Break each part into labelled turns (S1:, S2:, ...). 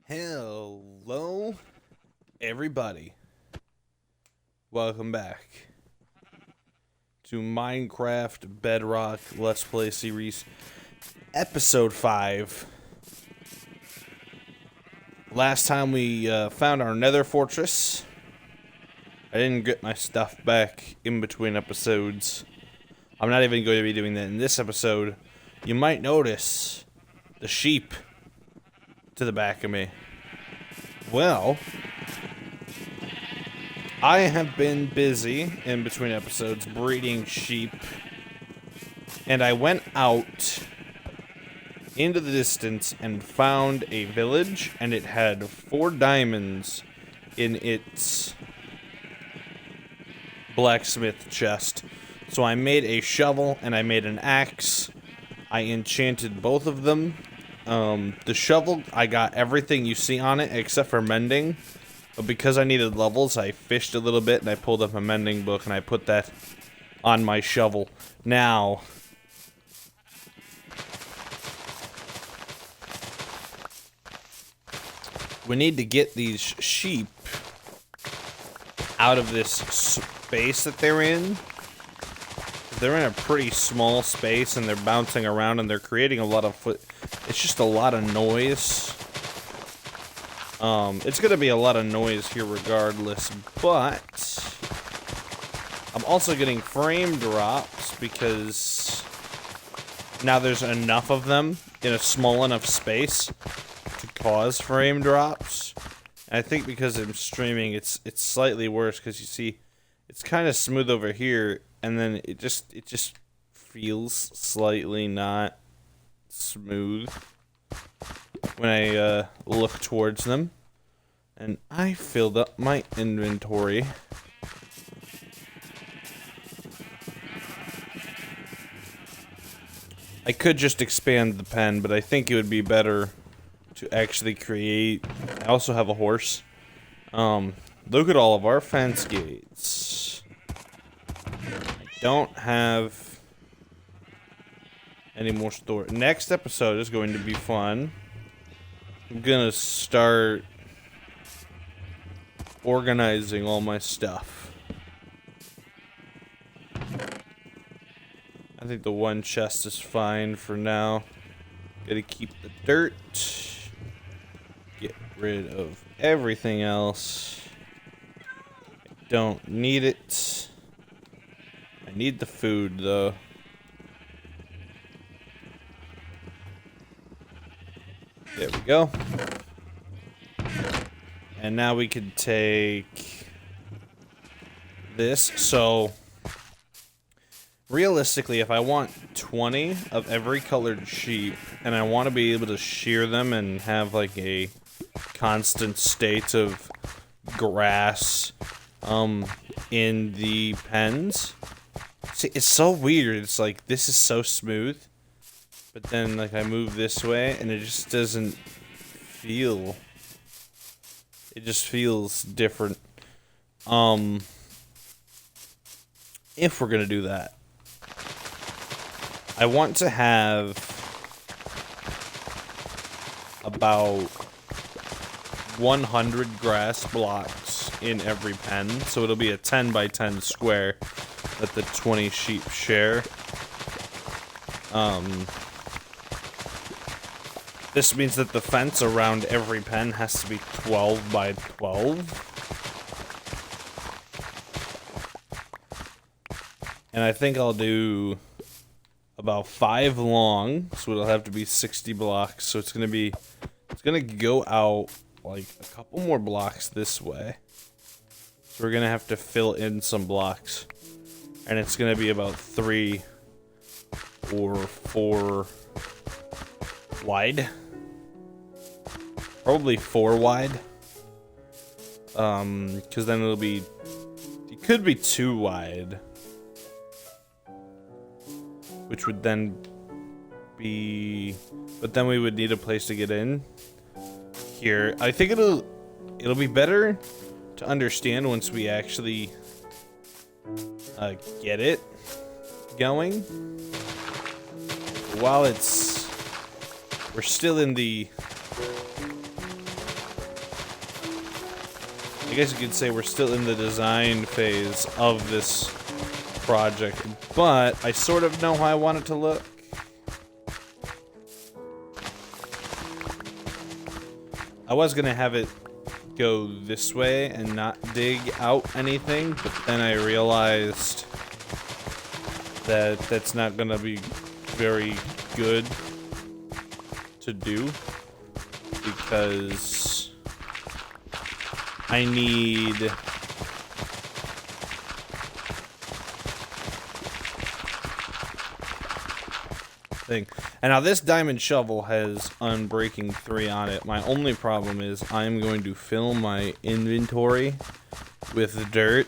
S1: Hello, everybody. Welcome back to Minecraft Bedrock Let's Play Series, Episode 5. Last time we found our nether fortress. I didn't get my stuff back in between episodes. I'm not even going to be doing that in this episode. You might notice the sheep to the back of me. Well, I have been busy in between episodes breeding sheep, and I went out into the distance and found a village, and it had 4 diamonds in its blacksmith chest. So I made a shovel and I made an axe. I enchanted both of them. The shovel, I got everything you see on it except for mending. But because I needed levels, I fished a little bit and I pulled up a mending book and I put that on my shovel. Now, we need to get these sheep out of this space that they're in. They're in a pretty small space and they're bouncing around and they're creating a lot of it's just a lot of noise. It's gonna be a lot of noise here regardless, but I'm also getting frame drops because now there's enough of them in a small enough space to cause frame drops. And I think because I'm streaming, it's slightly worse because you see, it's kind of smooth over here. And then it just feels slightly not smooth when I look towards them. And I filled up my inventory. I could just expand the pen, but I think it would be better to actually create. I also have a horse. Look at all of our fence gates. Don't have any more storage. Next episode is going to be fun. I'm gonna start organizing all my stuff. I think the one chest is fine for now. Gotta keep the dirt. Get rid of everything else. I don't need it. I need the food, though. There we go. And now we can take this. So, realistically, if I want 20 of every colored sheep, and I want to be able to shear them and have, like, a constant state of grass, in the pens. See, it's so weird. It's like, this is so smooth. But then, like, I move this way, and it just doesn't feel... It just feels different. If we're gonna do that, I want to have about 100 grass blocks in every pen. So it'll be a 10 by 10 square that the 20 sheep share. This means that the fence around every pen has to be 12 by 12. And I think I'll do about 5 long, so it'll have to be 60 blocks. So it's gonna go out like a couple more blocks this way. So we're gonna have to fill in some blocks. And it's gonna be about 3 or 4 wide. Probably 4 wide. Because then it could be 2 wide. Which would then be, but then we would need a place to get in. Here, I think it'll be better to understand once we actually get it going. While we're still in the I guess you could say we're still in the design phase of this project, but I sort of know how I want it to look. I was gonna have it go this way and not dig out anything, but then I realized that that's not gonna be very good to do, because I need thing. And now this diamond shovel has Unbreaking 3 on it. My only problem is I'm going to fill my inventory with dirt.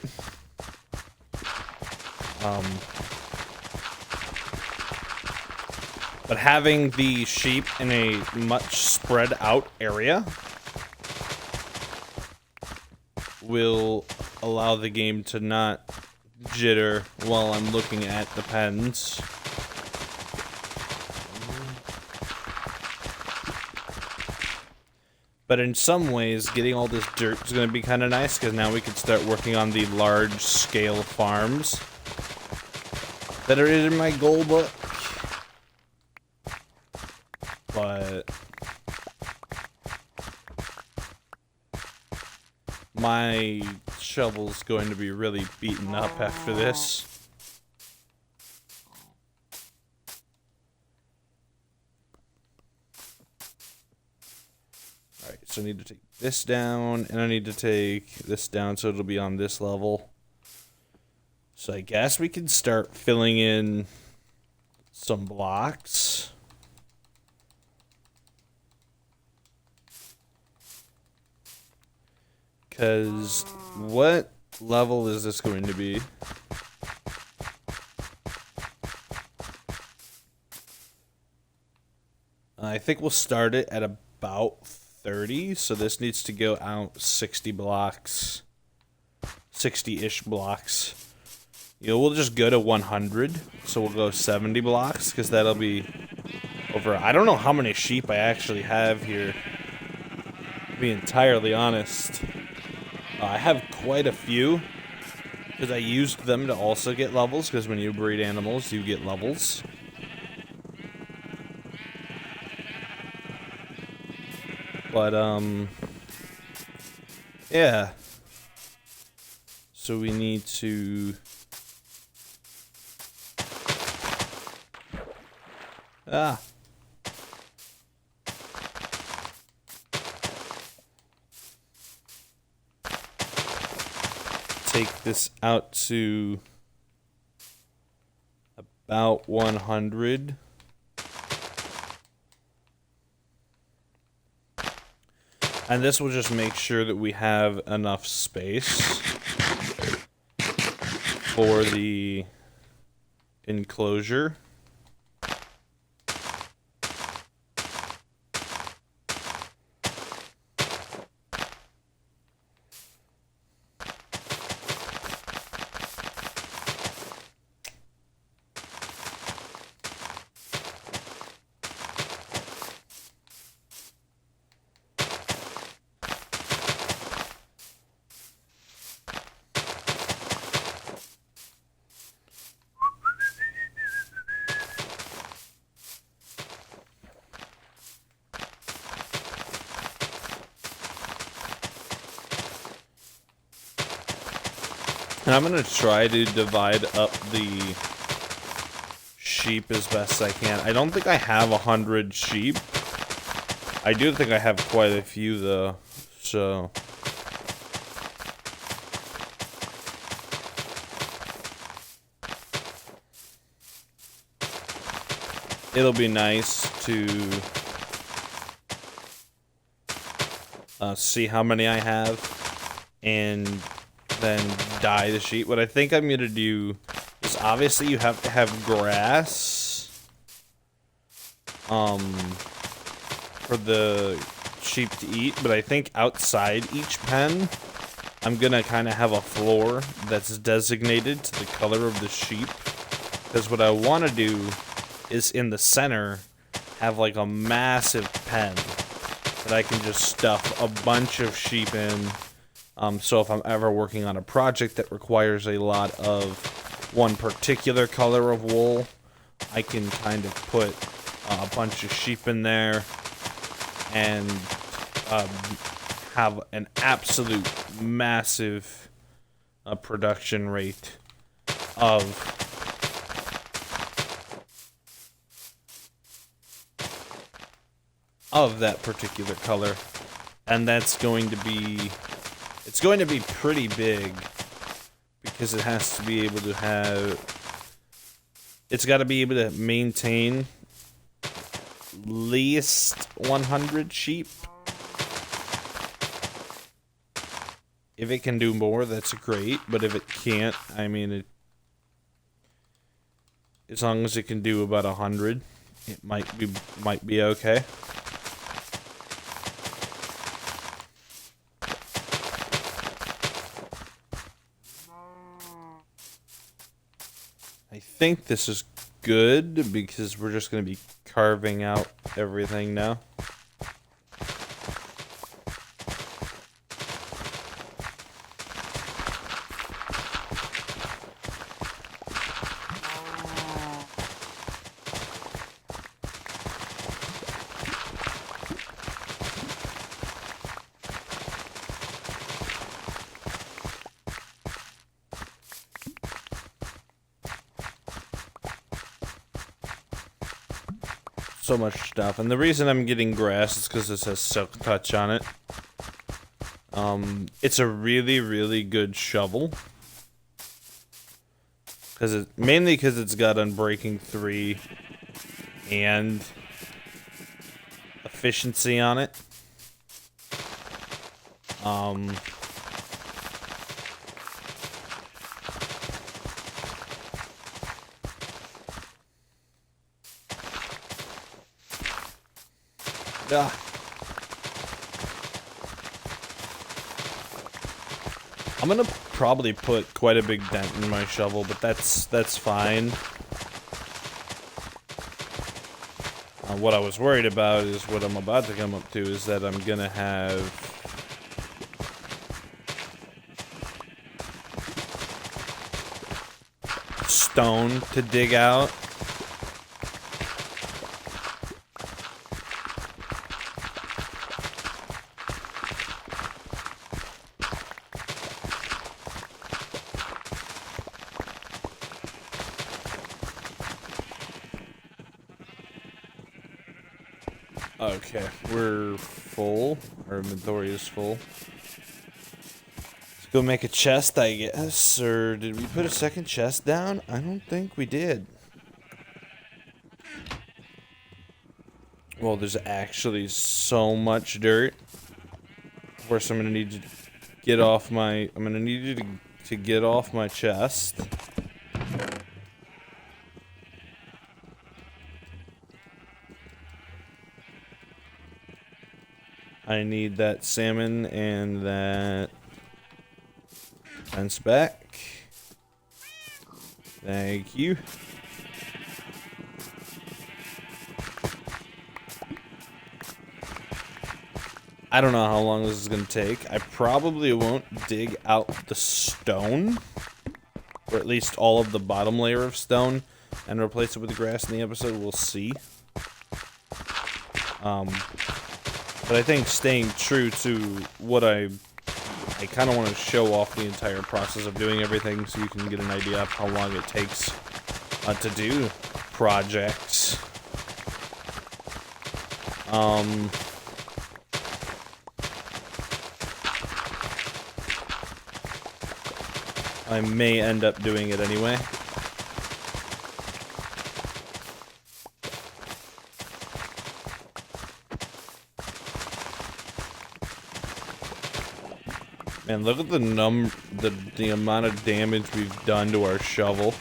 S1: But having the sheep in a much spread out area will allow the game to not jitter while I'm looking at the pens. But in some ways, getting all this dirt is going to be kind of nice, because now we can start working on the large-scale farms that are in my goal book. But my shovel's going to be really beaten up after this. Alright, so I need to take this down, and I need to take this down so it'll be on this level. So I guess we can start filling in some blocks. Because what level is this going to be? I think we'll start it at about 30, so this needs to go out 60 blocks. 60-ish blocks. You know, we'll just go to 100, so we'll go 70 blocks, because that'll be over. I don't know how many sheep I actually have here, to be entirely honest. I have quite a few, because I used them to also get levels, because when you breed animals, you get levels. But, yeah. So we need to... Take this out to about 100. And this will just make sure that we have enough space for the enclosure. And I'm going to try to divide up the sheep as best I can. I don't think I have 100 sheep. I do think I have quite a few, though. So... it'll be nice to see how many I have and then dye the sheep. What I think I'm gonna do is, obviously you have to have grass for the sheep to eat, but I think outside each pen I'm gonna kind of have a floor that's designated to the color of the sheep, because what I want to do is in the center have like a massive pen that I can just stuff a bunch of sheep in So if I'm ever working on a project that requires a lot of one particular color of wool, I can kind of put a bunch of sheep in there and have an absolute massive production rate of that particular color, and that's going to be, it's going to be pretty big, because it has to be able to have, it's got to be able to maintain at least 100 sheep. If it can do more, that's great, but if it can't, I mean, as long as it can do about 100, it might be okay. I think this is good because we're just going to be carving out everything now. So much stuff, and the reason I'm getting grass is because this has silk touch on it. It's a really, really good shovel, mainly because it's got Unbreaking 3 and efficiency on it. I'm gonna probably put quite a big dent in my shovel, but that's fine. What I was worried about is what I'm about to come up to is that I'm gonna have stone to dig out. Okay, we're full. Our inventory is full. Let's go make a chest, I guess. Or did we put a second chest down? I don't think we did. Well, there's actually so much dirt. Of course, I'm gonna need to get off my. I'm gonna need you to get off my chest. I need that salmon and that fence back. Thank you. I don't know how long this is going to take. I probably won't dig out the stone, or at least all of the bottom layer of stone, and replace it with the grass in the episode. We'll see. But I think staying true to what I kind of want to show off the entire process of doing everything so you can get an idea of how long it takes to do projects. I may end up doing it anyway. Man, look at the amount of damage we've done to our shovel.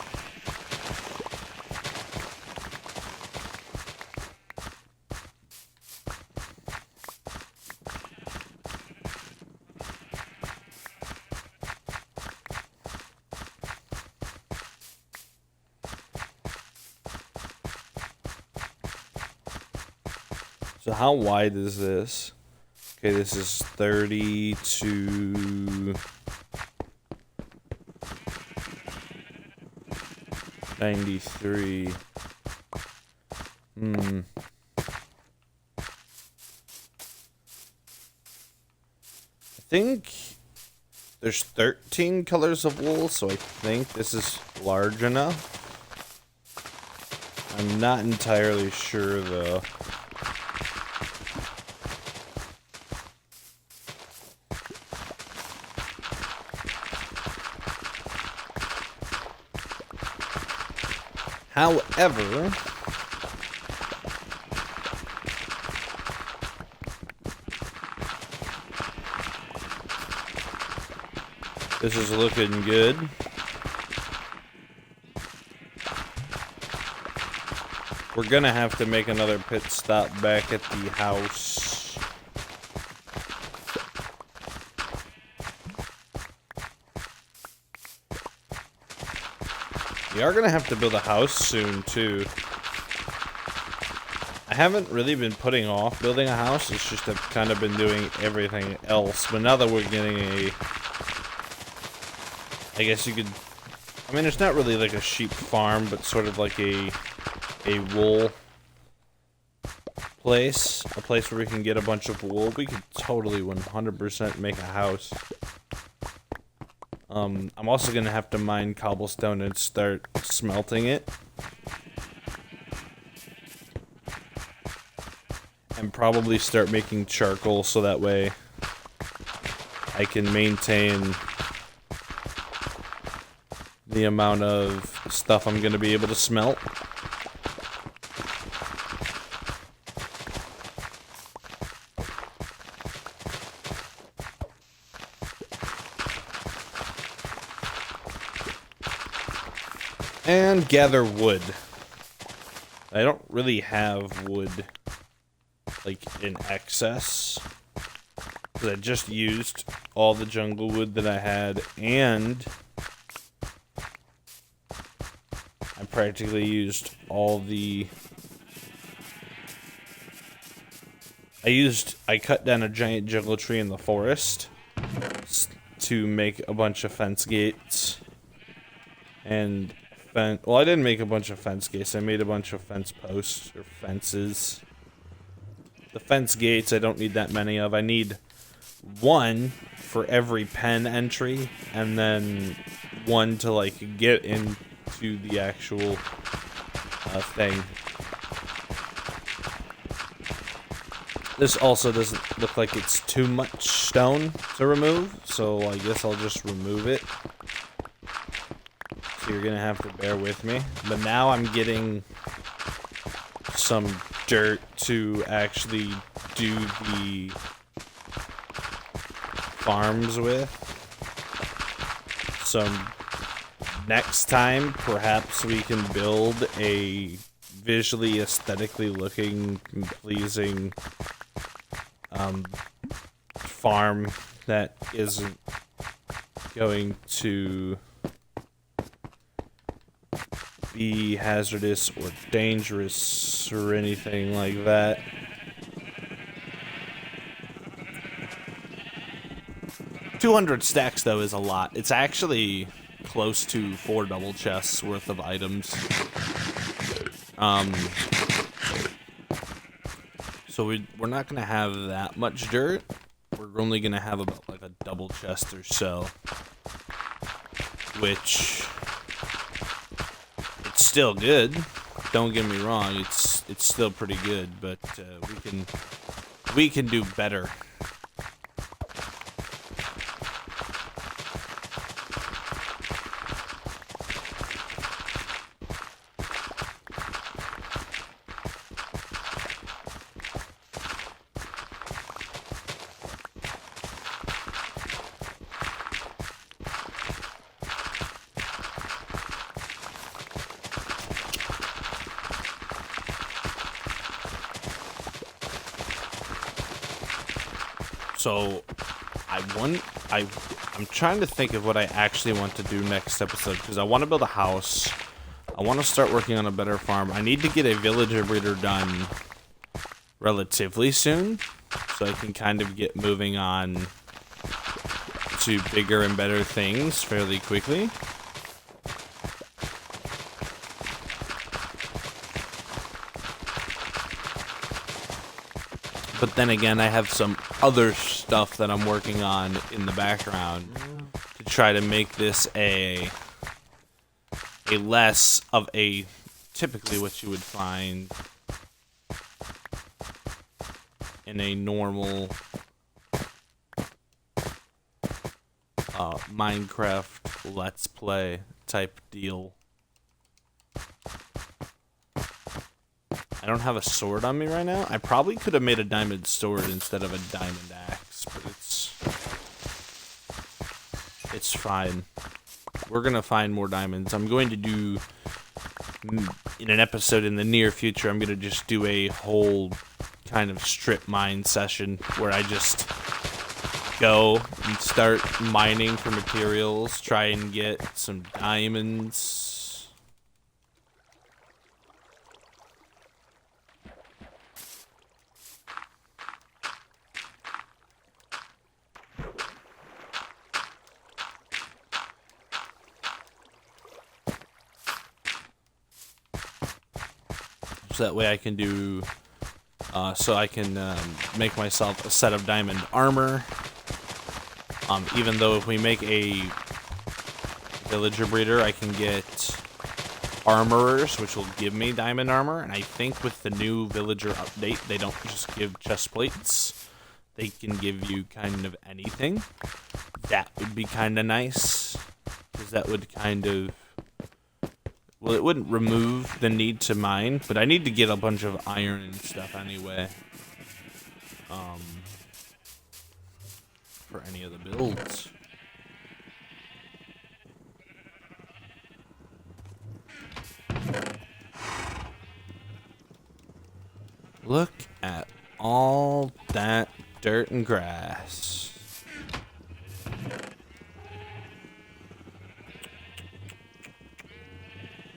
S1: So how wide is this? Okay, this is 30 to 93. I think there's 13 colors of wool, so I think this is large enough. I'm not entirely sure, though. However, this is looking good. We're gonna have to make another pit stop back at the house. We are gonna have to build a house soon, too. I haven't really been putting off building a house, it's just I've kind of been doing everything else. But now that we're getting a... I guess you could... I mean, it's not really like a sheep farm, but sort of like a wool place. A place where we can get a bunch of wool. We could totally 100% make a house. I'm also gonna have to mine cobblestone and start smelting it. And probably start making charcoal so that way I can maintain the amount of stuff I'm gonna be able to smelt. And gather wood. I don't really have wood, like, in excess. Because I just used all the jungle wood that I had, and I practically used all the... I cut down a giant jungle tree in the forest to make a bunch of fence gates. And... well, I didn't make a bunch of fence gates. I made a bunch of fence posts, or fences. The fence gates, I don't need that many of. I need one for every pen entry, and then one to, like, get into the actual thing. This also doesn't look like it's too much stone to remove, so I guess I'll just remove it. So you're gonna have to bear with me. But now I'm getting some dirt to actually do the farms with. So next time, perhaps we can build a visually, aesthetically looking, pleasing farm that isn't going to be hazardous or dangerous or anything like that. $200 stacks, though, is a lot. It's actually close to 4 double chests worth of items. So we're not gonna have that much dirt. We're only gonna have about like a double chest or so, which it's still good. Don't get me wrong, it's still pretty good, but we can do better. So, I'm trying to think of what I actually want to do next episode, because I want to build a house. I want to start working on a better farm. I need to get a villager breeder done relatively soon, so I can kind of get moving on to bigger and better things fairly quickly. But then again, I have some other stuff that I'm working on in the background to try to make this a less of a typically what you would find in a normal Minecraft Let's Play type deal. I don't have a sword on me right now. I probably could have made a diamond sword instead of a diamond axe, but it's fine. We're gonna find more diamonds. I'm going to do, in an episode in the near future, I'm gonna just do a whole kind of strip mine session where I just go and start mining for materials, try and get some diamonds. So that way I can do, make myself a set of diamond armor. Even though if we make a villager breeder, I can get armorers, which will give me diamond armor. And I think with the new villager update, they don't just give chest plates. They can give you kind of anything. That would be kind of nice, because that would kind of, well, it wouldn't remove the need to mine, but I need to get a bunch of iron and stuff anyway. For any of the builds. Look at all that dirt and grass.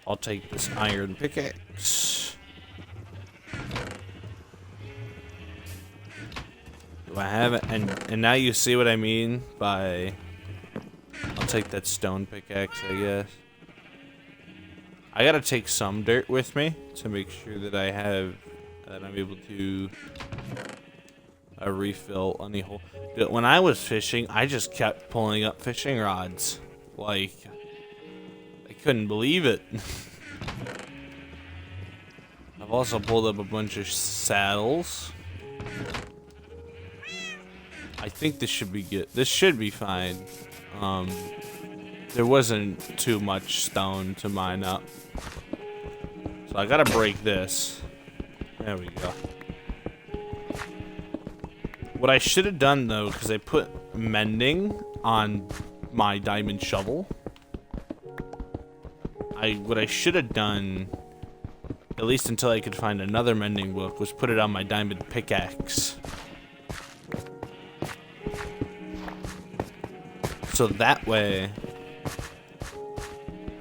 S1: I'll take this iron pickaxe. Do I have it? And now you see what I mean by... I'll take that stone pickaxe, I guess. I gotta take some dirt with me to make sure that I'm able to refill any hole. When I was fishing, I just kept pulling up fishing rods. Like, I couldn't believe it. I've also pulled up a bunch of saddles. I think this should be good. This should be fine. There wasn't too much stone to mine up. So I gotta break this. There we go. What I should have done though, because I put mending on my diamond shovel. What I should have done, at least until I could find another mending book, was put it on my diamond pickaxe. So that way,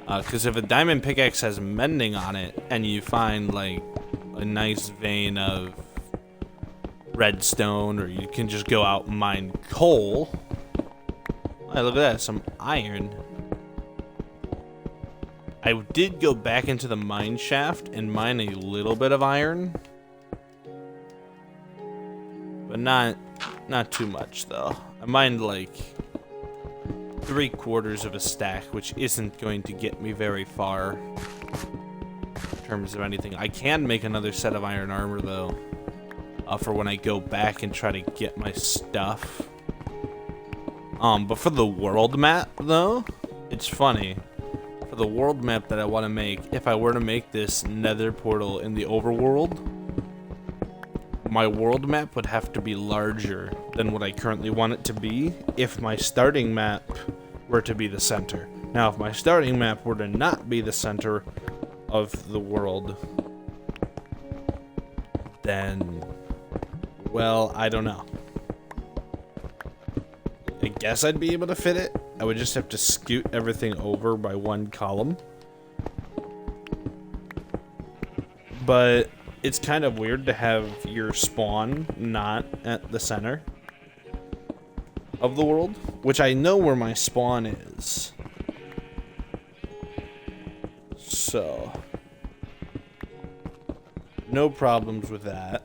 S1: because if a diamond pickaxe has mending on it, and you find like a nice vein of redstone, or you can just go out and mine coal. Hey, look at that, some iron. I did go back into the mine shaft and mine a little bit of iron, but not too much though. I mined like 3/4 of a stack, which isn't going to get me very far in terms of anything. I can make another set of iron armor though, for when I go back and try to get my stuff. But for the world map though, it's funny. For the world map that I want to make, if I were to make this nether portal in the overworld, my world map would have to be larger than what I currently want it to be if my starting map were to be the center. Now, if my starting map were to not be the center of the world, then, well, I don't know. I guess I'd be able to fit it. I would just have to scoot everything over by one column. But it's kind of weird to have your spawn not at the center of the world, which I know where my spawn is. So, no problems with that.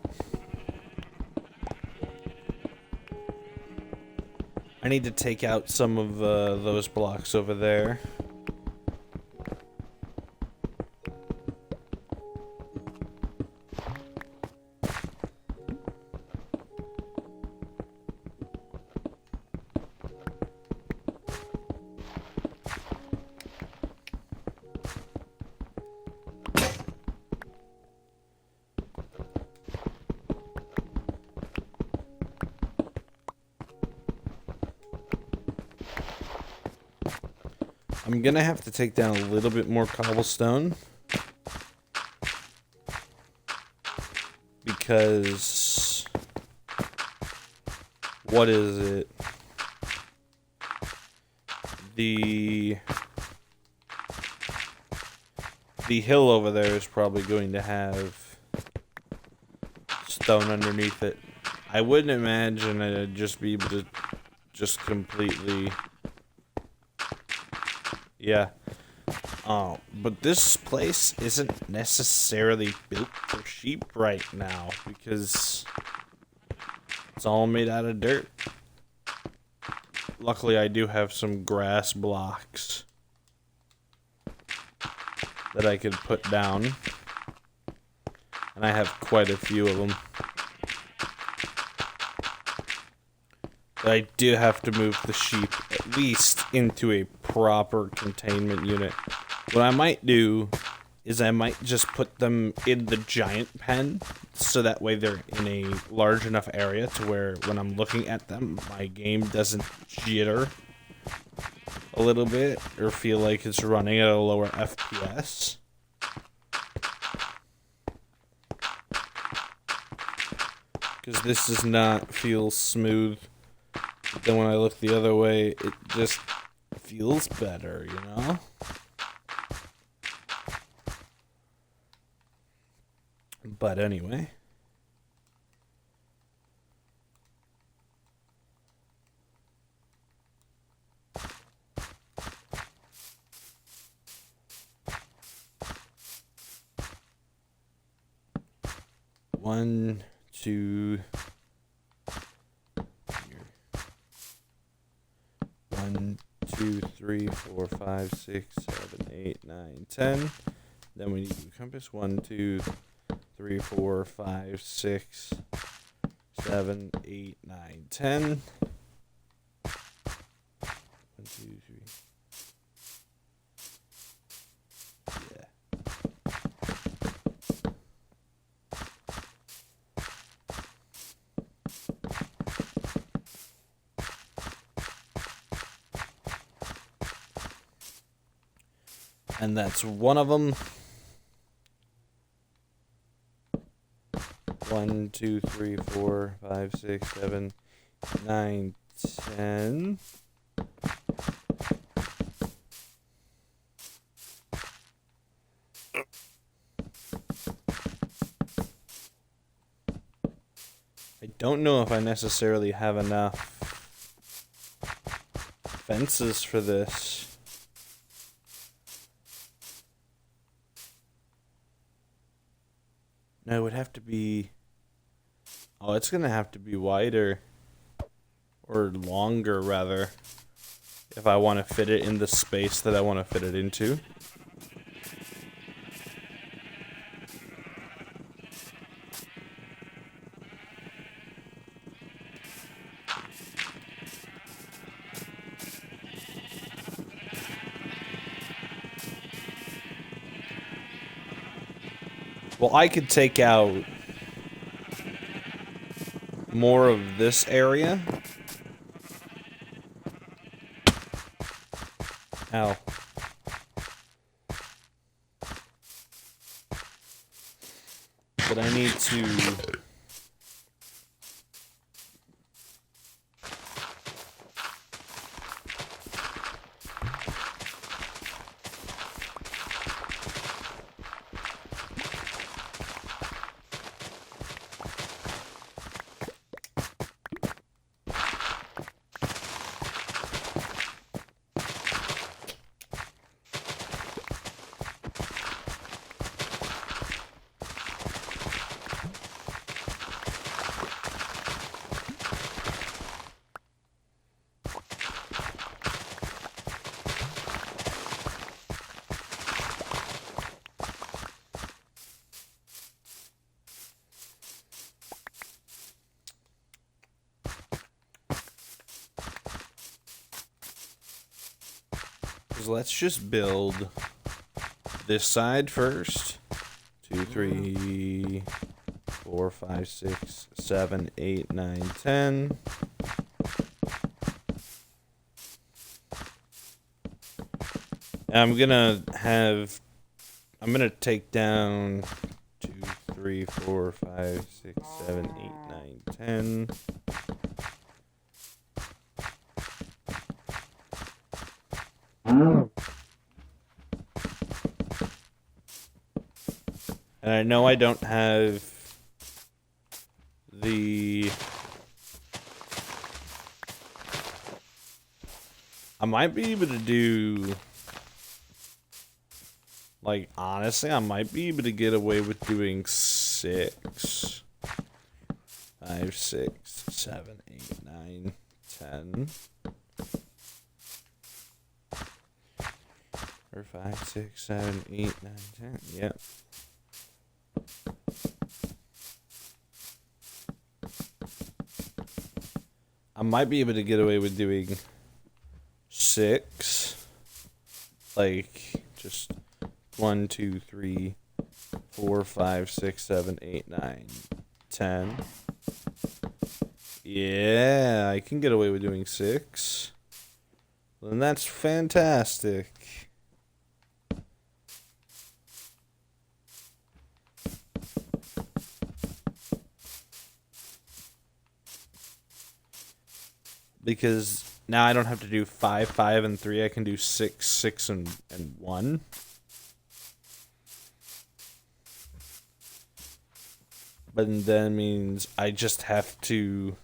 S1: I need to take out some of those blocks over there. I'm gonna have to take down a little bit more cobblestone because what is it? The hill over there is probably going to have stone underneath it. I wouldn't imagine I'd just be able to just completely... Yeah. But this place isn't necessarily built for sheep right now because it's all made out of dirt. Luckily, I do have some grass blocks that I could put down. And I have quite a few of them. But I do have to move the sheep at least into a proper containment unit. What I might do is I might just put them in the giant pen so that way they're in a large enough area to where when I'm looking at them, my game doesn't jitter a little bit or feel like it's running at a lower FPS. Because this does not feel smooth. But then when I look the other way, it just feels better, you know? But anyway. One, two... 1, 2, 3, 4, 5, 6, 7, 8, 9, 10. Then we need a compass. 1, 2, 3, 4, 5, 6, 7, 8, 9, 10. 1, 2, 3. Yeah. And that's one of them. 1, 2, 3, 4, 5, 6, 7, 9, 10. I don't know if I necessarily have enough fences for this. No, it would have to be... Oh, it's gonna have to be wider. Or longer, rather. If I want to fit it in the space that I want to fit it into. Well, I could take out more of this area. Ow. But I need to... So let's just build this side first. 2, 3, 4, 5, 6, 7, 8, 9, 10. I'm gonna take down 2, 3, 4, 5, 6, 7, 8, 9, 10. And I know I don't have the... I might be able to do... Like, honestly, I might be able to get away with doing 6. 5, 6, 7, 8, 9, 10. Or 5, 6, 7, 8, 9, 10. Yep. I might be able to get away with doing 6. Like, just 1, 2, 3, 4, 5, 6, 7, 8, 9, 10. Yeah, I can get away with doing 6. And that's fantastic. Because now I don't have to do 5, 5, and 3. I can do 6, 6, and 1. But then means I just have to...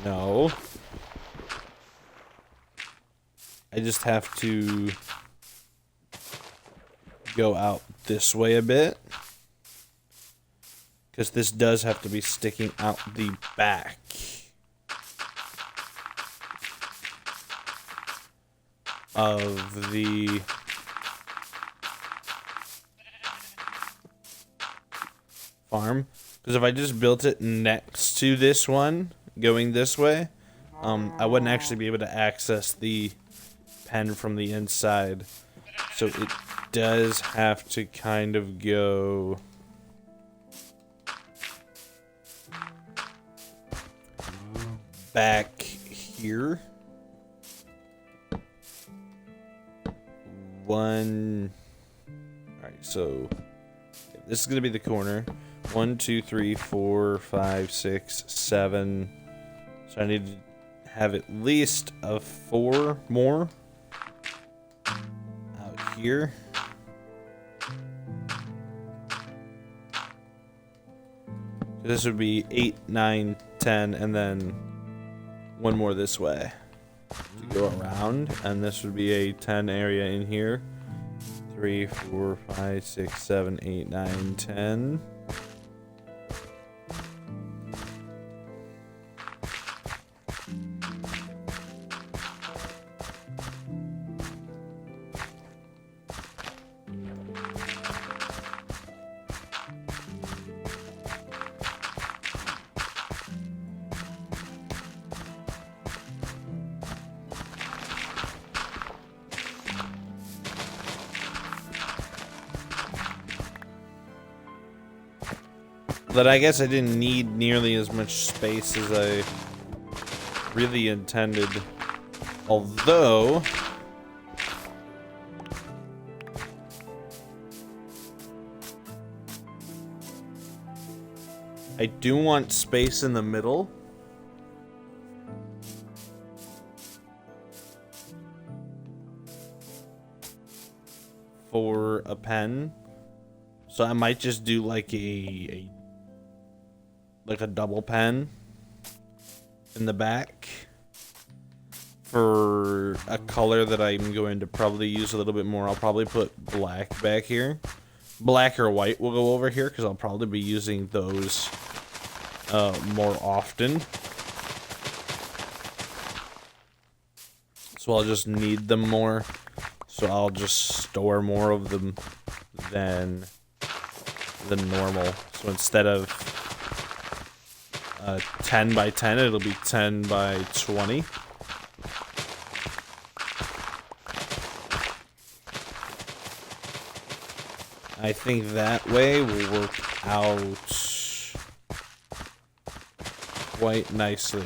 S1: No. I just have to go out this way a bit. Because this does have to be sticking out the back. Of the farm, because if I just built it next to this one going this way, I wouldn't actually be able to access the pen from the inside, so it does have to kind of go back here. Alright, so this is gonna be the corner. 1, 2, 3, 4, 5, 6, 7. So I need to have at least a 4 more out here. This would be 8, 9, 10, and then 1 more this way to go around, and this would be a 10 area in here. 3, 4, 5, 6, 7, 8, 9, 10. But I guess I didn't need nearly as much space as I really intended. Although... I do want space in the middle. For a pen. So I might just do like a double pen in the back for a color that I'm going to probably use a little bit more. I'll probably put black back here. Black or white will go over here because I'll probably be using those more often. So I'll just need them more. So I'll just store more of them than normal. So instead of 10 by 10, it'll be 10 by 20. I think that way will work out quite nicely.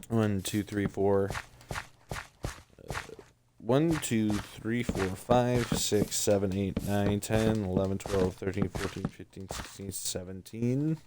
S1: One, two, three, four. 1, 2, 3, 4, 5, 6, 7, 8, 9, 10, 11, 12, 13, 14, 15, 16, 17.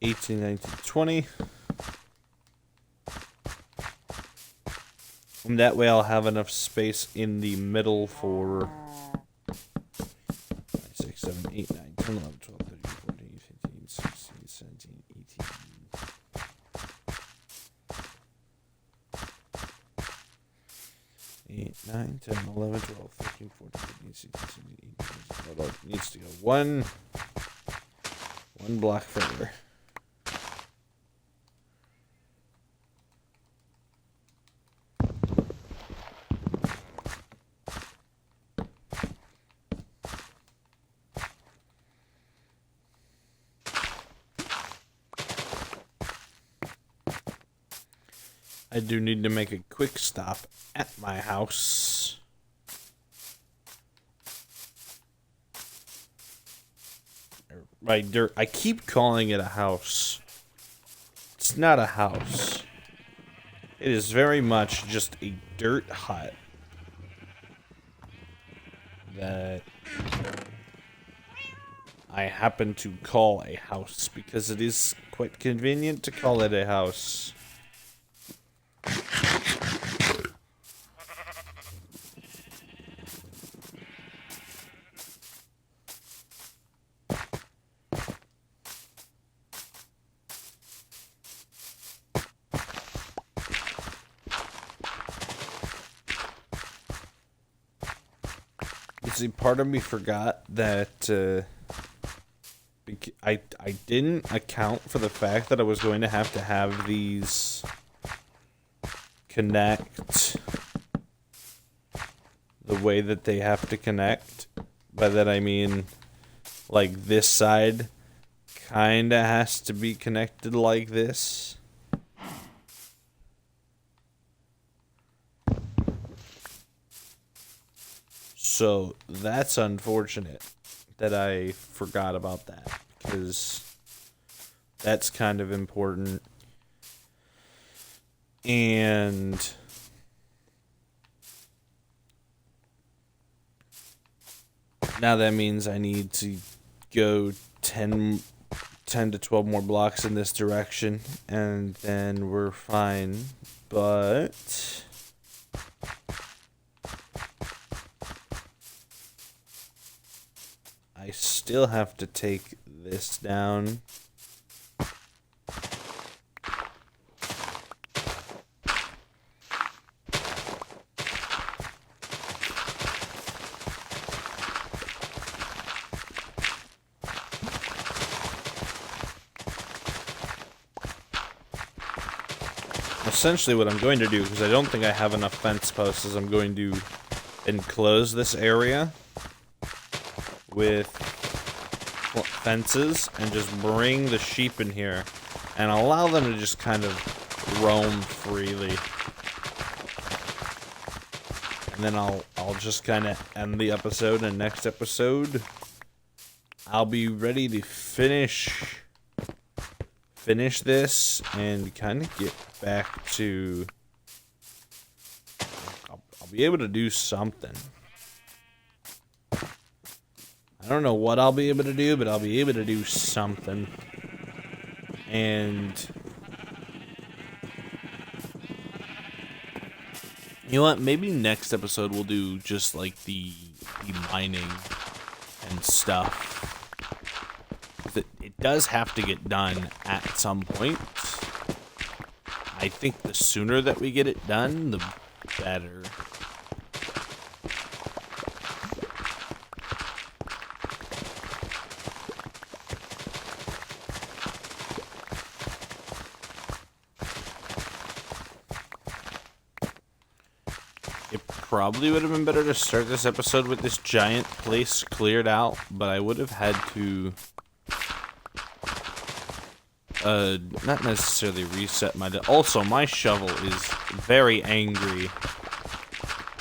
S1: $18, $19, $20. And that way I'll have enough space in the middle for 5, 6, 7, 8, 9, 10, 11, 12, 13, 14, 15, 16, 17, 18. 8, 9, 10, 11, 12, 13, 14, 15, 16, 17, 18. Well, it needs to go one block further. I do need to make a quick stop at my house. Right, dirt. I keep calling it a house. It's not a house. It is very much just a dirt hut that I happen to call a house because it is quite convenient to call it a house. See, part of me forgot that I didn't account for the fact that I was going to have these connect the way that they have to connect. By that I mean, like, this side kinda has to be connected like this. So that's unfortunate that I forgot about that, because that's kind of important. And now that means I need to go 10 to 12 more blocks in this direction, and then we're fine. But I still have to take this down. Essentially what I'm going to do, because I don't think I have enough fence posts, is I'm going to enclose this area with fences and just bring the sheep in here and allow them to just kind of roam freely. And then I'll just kind of end the episode, and next episode I'll be ready to finish this and kind of get back to I'll be able to do something. I don't know what I'll be able to do, but I'll be able to do something. And you know what? Maybe next episode we'll do just like the mining and stuff. does have to get done at some point. I think the sooner that we get it done, the better. It probably would have been better to start this episode with this giant place cleared out, but I would have had to not necessarily reset my... Also, my shovel is very angry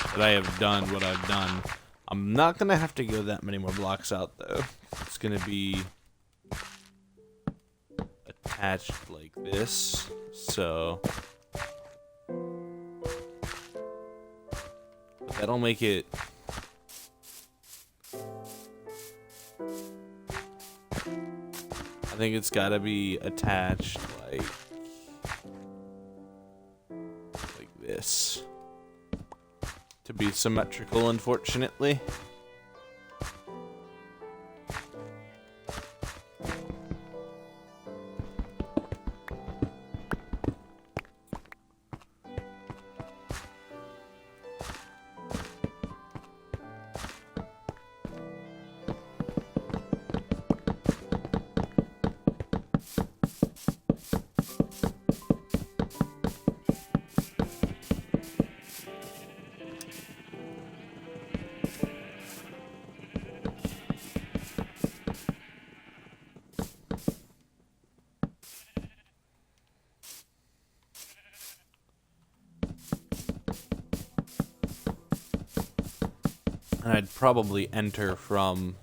S1: that I have done what I've done. I'm not going to have to go that many more blocks out, though. It's going to be attached like this, so... That'll make it... I think it's gotta be attached like this to be symmetrical, unfortunately. And I'd probably enter from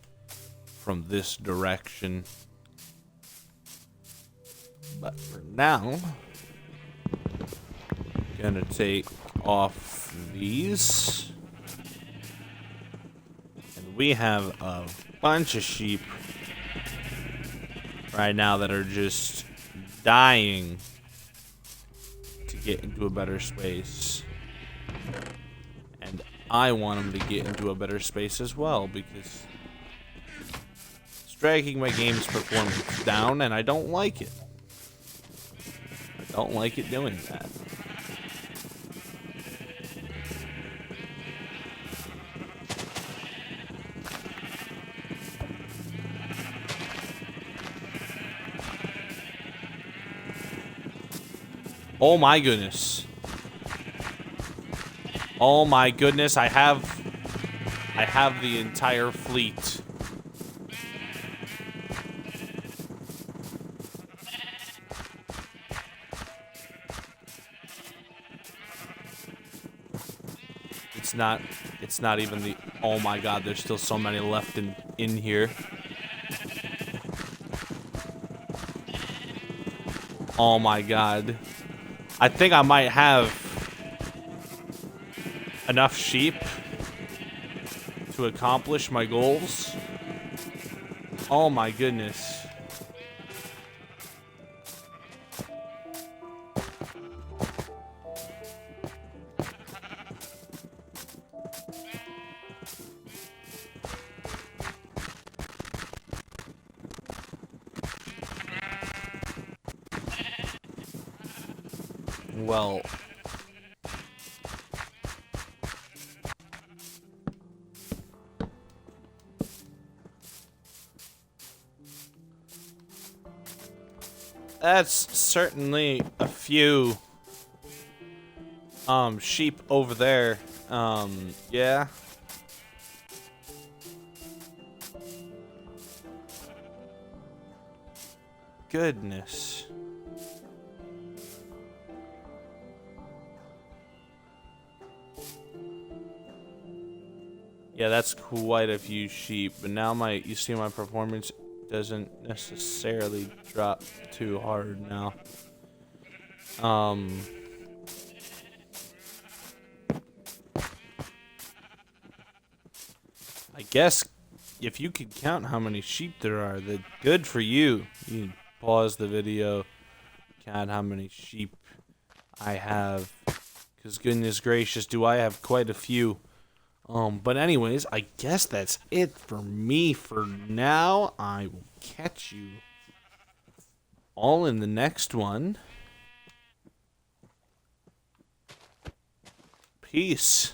S1: this direction. But for now, gonna take off these. And we have a bunch of sheep right now that are just dying to get into a better space. And I want them to get into a better space as well, because it's dragging my game's performance down, and I don't like it. I don't like it doing that. Oh my goodness. Oh my goodness, I have the entire fleet. It's not even the... Oh my god, there's still so many left in here. Oh my god. I think I might have enough sheep to accomplish my goals. Oh my goodness. Well, that's certainly a few sheep over there. Yeah. Goodness. Yeah, that's quite a few sheep, but now you see my performance doesn't necessarily drop too hard now. I guess if you could count how many sheep there are, then good for you. You can pause the video, count how many sheep I have, because goodness gracious, do I have quite a few. But anyways, I guess that's it for me for now. I will catch you all in the next one. Peace.